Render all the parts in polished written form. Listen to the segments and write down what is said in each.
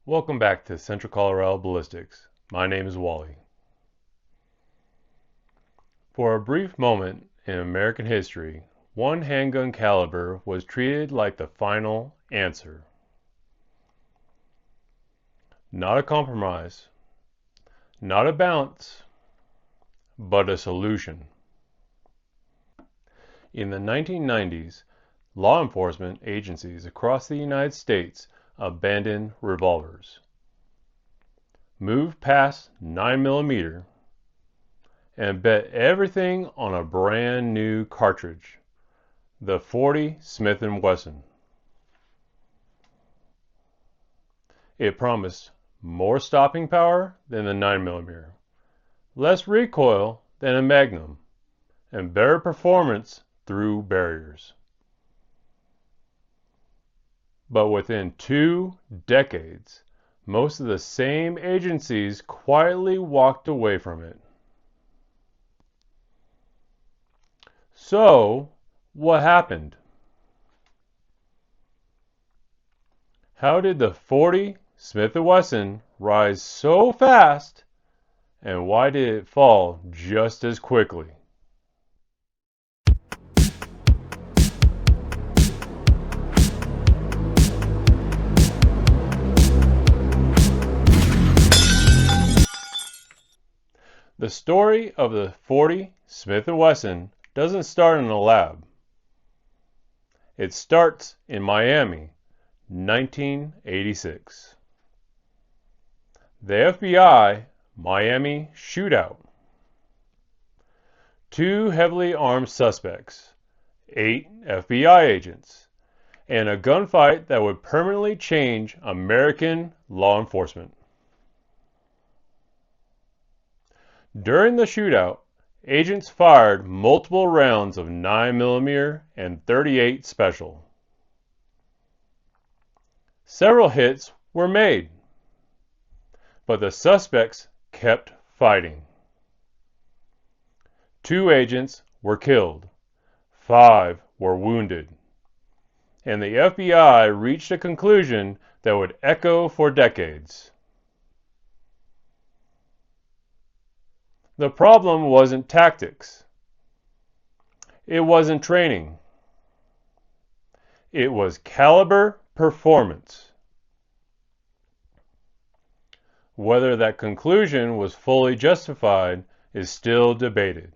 Welcome back to Central Colorado Ballistics. My name is Wally. For a brief moment in American history, one handgun caliber was treated like the final answer. Not a compromise, not a balance, but a solution. In the 1990s, law enforcement agencies across the United States abandoned revolvers, moved past 9mm, and bet everything on a brand new cartridge, the .40 Smith Wesson. It promised more stopping power than the 9mm, less recoil than a Magnum, and better performance through barriers. But within 2 decades, most of the same agencies quietly walked away from it. So, what happened? How did the .40 Smith & Wesson rise so fast, and why did it fall just as quickly? The story of the .40 Smith & Wesson doesn't start in a lab. It starts in Miami, 1986. The FBI Miami shootout. 2 heavily armed suspects, 8 FBI agents, and a gunfight that would permanently change American law enforcement. During the shootout, agents fired multiple rounds of 9mm and .38 Special. Several hits were made, but the suspects kept fighting. 2 agents were killed, 5 were wounded, and the FBI reached a conclusion that would echo for decades. The problem wasn't tactics. It wasn't training. It was caliber performance. Whether that conclusion was fully justified is still debated,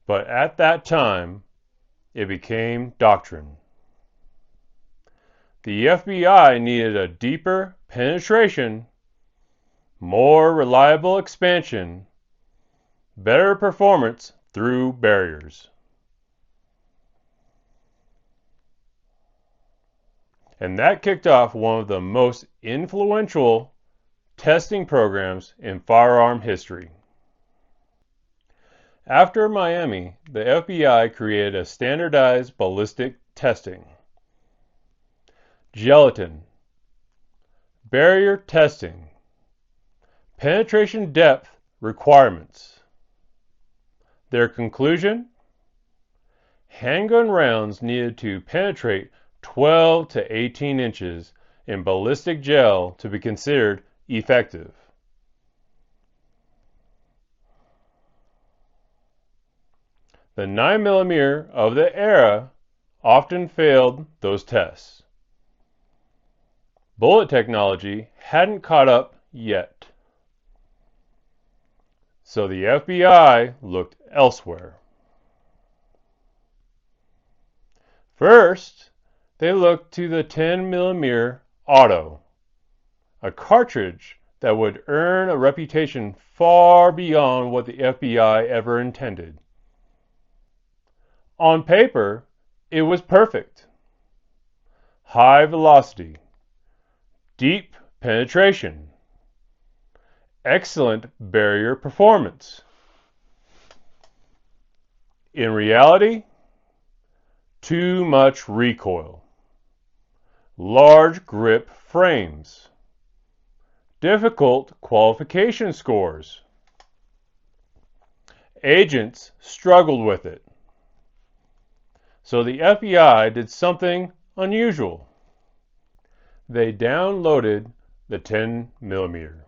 but at that time, it became doctrine. The FBI needed a deeper penetration, more reliable expansion, better performance through barriers. And that kicked off one of the most influential testing programs in firearm history. After Miami, the FBI created a standardized ballistic testing. Gelatin, barrier testing, penetration depth requirements. Their conclusion? Handgun rounds needed to penetrate 12 to 18 inches in ballistic gel to be considered effective. The 9mm of the era often failed those tests. Bullet technology hadn't caught up yet. So the FBI looked elsewhere. First, they looked to the 10mm auto, a cartridge that would earn a reputation far beyond what the FBI ever intended. On paper, it was perfect. High velocity, deep penetration, excellent barrier performance. In reality, too much recoil, large grip frames, difficult qualification scores. Agents struggled with it. So the FBI did something unusual. They downloaded the 10 millimeter.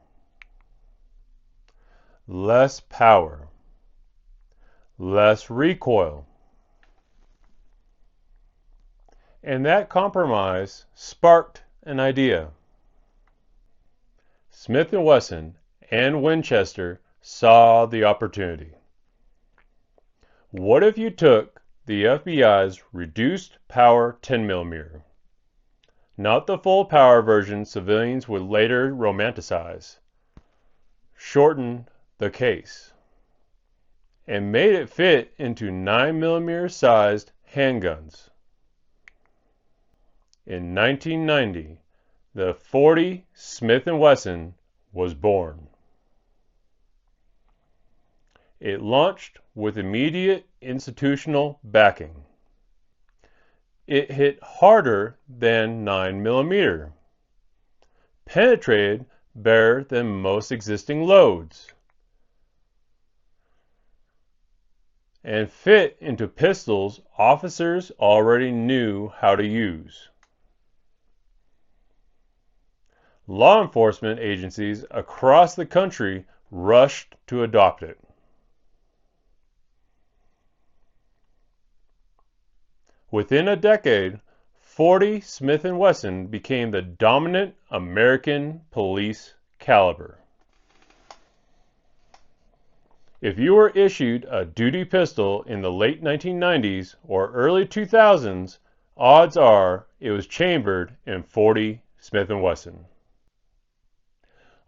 Less power, less recoil. And that compromise sparked an idea. Smith & Wesson and Winchester saw the opportunity. What if you took the FBI's reduced power 10 millimeter, not the full power version civilians would later romanticize, shortened the case, and made it fit into 9 millimeter sized handguns? In 1990, the .40 Smith & Wesson was born. It launched with immediate institutional backing. It hit harder than 9 millimeter, penetrated better than most existing loads, and fit into pistols officers already knew how to use. Law enforcement agencies across the country rushed to adopt it. Within a decade, .40 Smith & Wesson became the dominant American police caliber. If you were issued a duty pistol in the late 1990s or early 2000s, odds are it was chambered in .40 Smith & Wesson.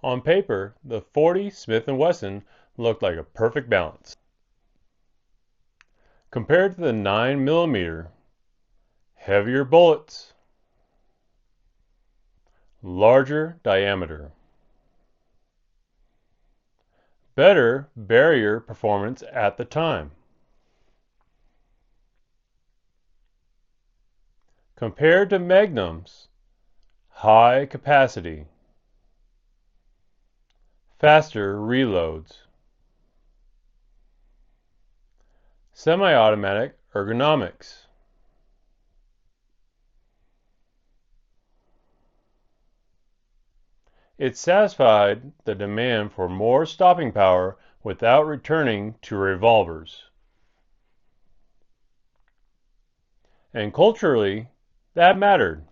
On paper, the .40 Smith & Wesson looked like a perfect balance. Compared to the 9 millimeter, heavier bullets, larger diameter, better barrier performance at the time. Compared to Magnums, high capacity, faster reloads, semi-automatic ergonomics, it satisfied the demand for more stopping power without returning to revolvers. And culturally, that mattered.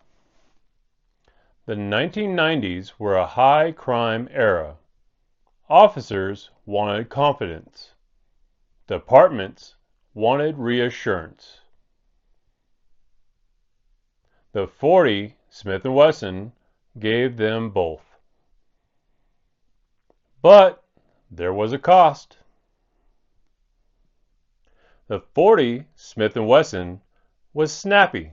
The 1990s were a high crime era. Officers wanted confidence. Departments wanted reassurance. The .40 Smith & Wesson gave them both. But there was a cost. The .40 Smith & Wesson was snappy,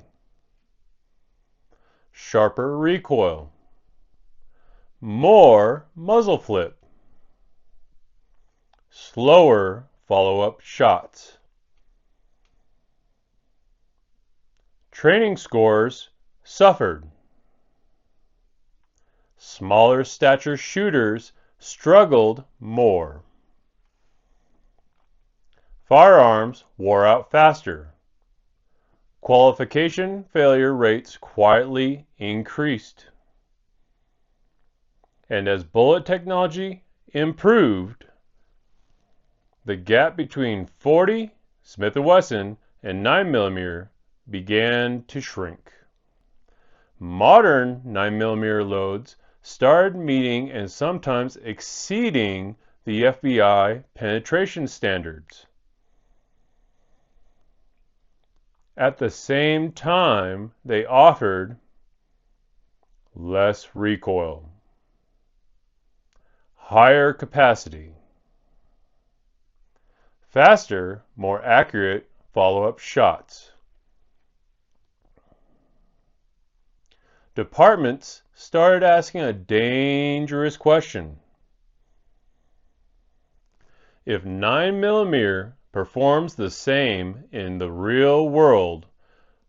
sharper recoil, more muzzle flip, slower follow-up shots. Training scores suffered. Smaller stature shooters struggled more. Firearms wore out faster. Qualification failure rates quietly increased. And as bullet technology improved, the gap between .40 Smith & Wesson and 9 millimeter began to shrink. Modern 9 millimeter loads started meeting and sometimes exceeding the FBI penetration standards. At the same time, they offered less recoil, higher capacity, faster, more accurate follow-up shots. Departments started asking a dangerous question. If 9 millimeter performs the same in the real world,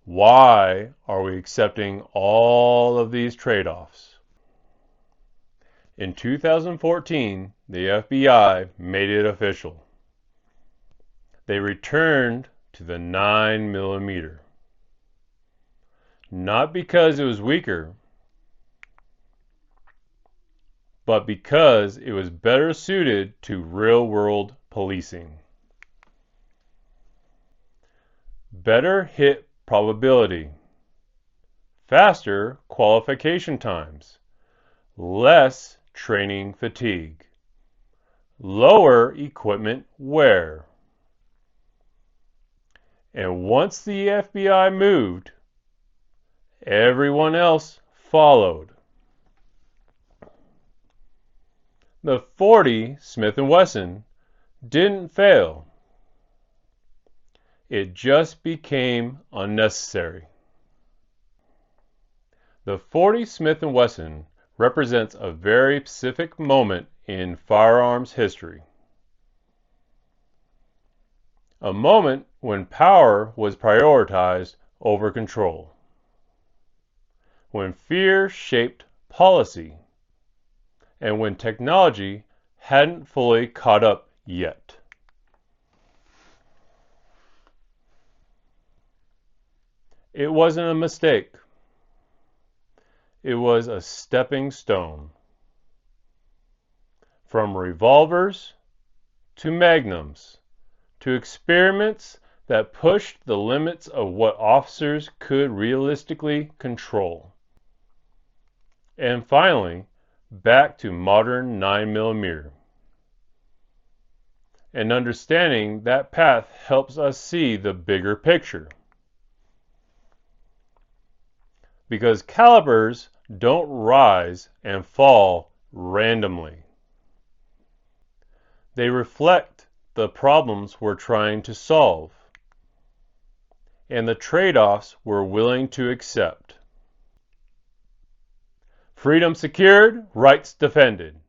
why are we accepting all of these trade-offs? In 2014, the FBI made it official. They returned to the 9 millimeter. Not because it was weaker, but because it was better suited to real-world policing. Better hit probability, faster qualification times, less training fatigue, lower equipment wear. And once the FBI moved, everyone else followed. The .40 Smith Wesson didn't fail. It just became unnecessary. The .40 Smith & Wesson represents a very specific moment in firearms history. A moment when power was prioritized over control. When fear shaped policy. And when technology hadn't fully caught up yet. It wasn't a mistake. It was a stepping stone. From revolvers to magnums to experiments that pushed the limits of what officers could realistically control. And finally, back to modern 9mm. And understanding that path helps us see the bigger picture. Because calibers don't rise and fall randomly. They reflect the problems we're trying to solve and the trade-offs we're willing to accept. Freedom secured, rights defended.